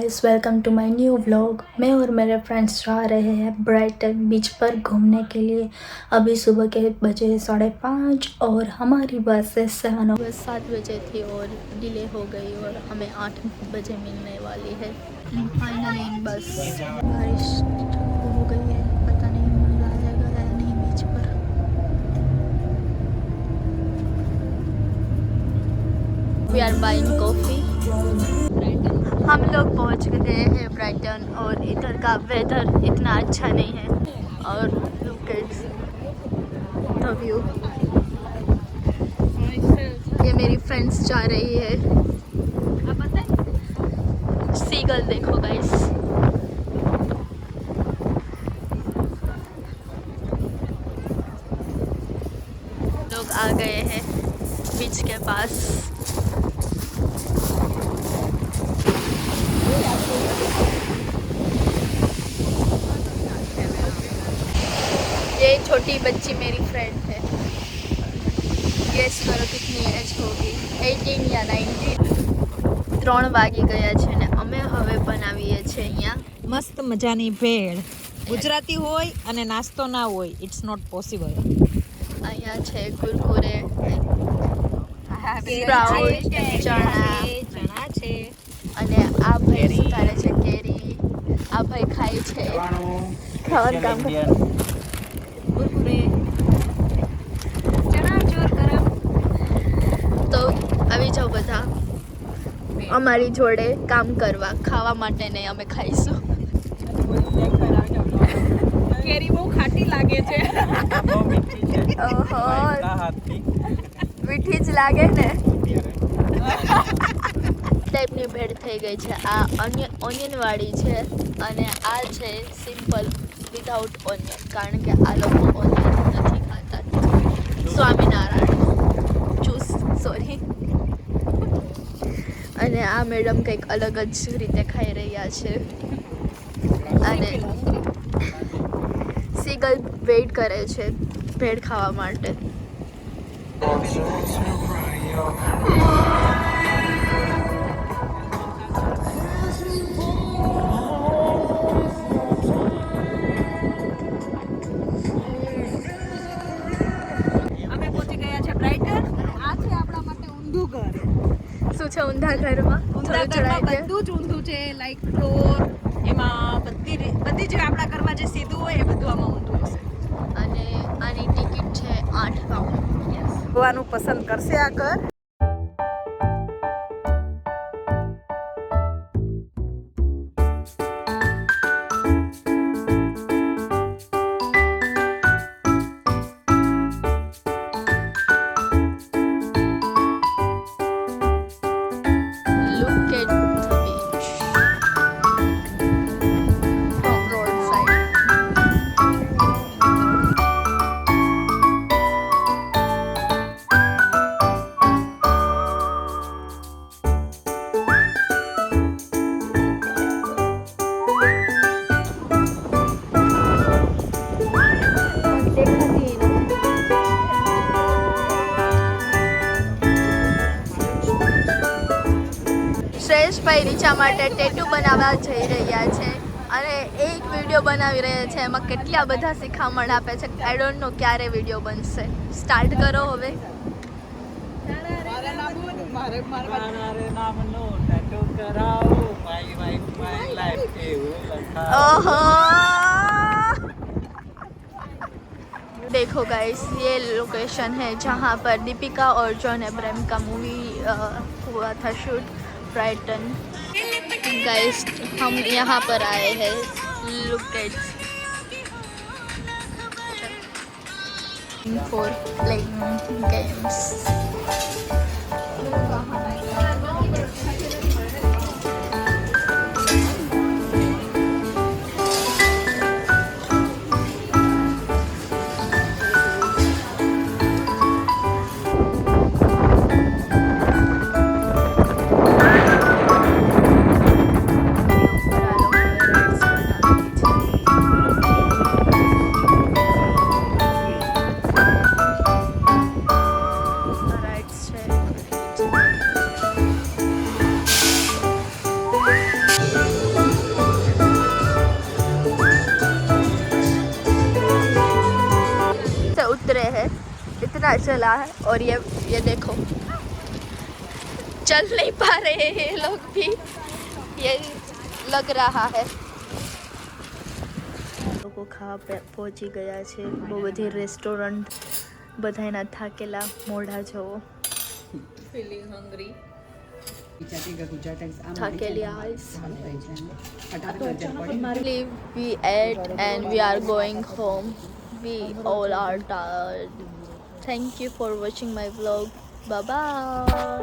Guys, welcome to my new vlog. मैं और मेरे फ्रेंड्स जा रहे हैं ब्राइटन बीच पर घूमने के लिए। अभी सुबह के बजे 5:30 और हमारी बस से 7 बजे थी और डिले हो गई और हमें 8 बजे मिलने वाली है। फाइनली बस बारिश हो गई है, पता नहीं मज़ा आएगा या नहीं बीच पर। We are buying coffee. हम लोग पहुंच गए हैं ब्राइटन और इधर का वेदर इतना अच्छा नहीं है और लुक एट द व्यू। ये मेरी फ्रेंड्स जा रही है। सीगल देखो गाइस। लोग आ गए हैं बीच के पास। ये छोटी बच्ची मेरी फ्रेंड है। गेस करो कितनी एज होगी? 18 या 19। 3 વાગી ગયા છે ને અમે હવે બનાવીએ છીએ અહીંયા મસ્ત મજાની ભેળ. ગુજરાતી હોય અને નાસ્તો ના હોય, ઇટ્સ નોટ પોસિબલ. અહીંયા છે કુરકુરે, સ્પ્રાઉટ, ચણા છે અને આ ભાઈ શું કરે છે? કેરી. આ ભાઈ ખાય છે, ખાવાનું કામ કરે. કુરકુરે ચણા ચોર ગરમ. તો આવી જાઓ બધા અમારી જોડે કામ કરવા. ખાવા માટે નહીં, અમે ખાઈશું. કેરી બહુ ખાટી લાગે છે. ઓહો, મીઠી જ લાગે ને. ટાઈપની ભેળ થઈ ગઈ છે. આ ઓનિયન વાળી છે અને આ છે સિમ્પલ વિધાઉટ ઓનિયન, કારણ કે આ લોકો ઓનિયન નથી ખાતા. Swaminarayan choose, sorry. અને આ મેડમ કંઈક અલગ જ રીતે ખાઈ રહ્યા છે અને સીગલ વેઇટ કરે છે ભેળ ખાવા માટે. અમે પહોંચી ગયા છે બ્રાઇટન. આ છે આપણા માટે ઊંધું ઘર. શું છે ઊંધા ઘરમાં? ઊંધા ઘરમાં બધું જ ઊંધું છે, લાઈક ફ્લોર, એમાં બધી જે આપણા ઘરમાં જે સીધું હોય એ બધું આમાં ઊંધું હશે. અને આની ટિકિટ છે 8 પાઉન્ડ. જોવાનું પસંદ કરશે આ ઘર. Look at the beach from roadside. શ્રેષ્ઠભાઈ Richa માટે ટેટુ બનાવવા જઈ રહ્યા છે અને એક વિડીયો બનાવી રહ્યા છે. એમાં કેટલા બધા શિખામણ આપે છે. આઈ ડોન્ટ નો ક્યારે વિડીયો બનશે. સ્ટાર્ટ કરો હવે. ओहो, देखो गाइस, ये लोकेशन है जहाँ पर दीपिका और जॉन अब्राहम का मूवी हुआ था शूट, ब्राइटन. गाइस, हम यहाँ पर आए हैं. Look at for playing games. इतना चला है और ये देखो चल नहीं पा रहे हैं ये लोग भी, ये लग रहा है. લોકો ખાવા પહોંચી ગયા છે. બહુ બધી રેસ્ટોરન્ટ, બધાના થાકેલા મોઢા જોવો. Feeling hungry. થાકેલી eyes. We ate and we are going home. We all are tired. Thank you for watching my vlog. Bye bye.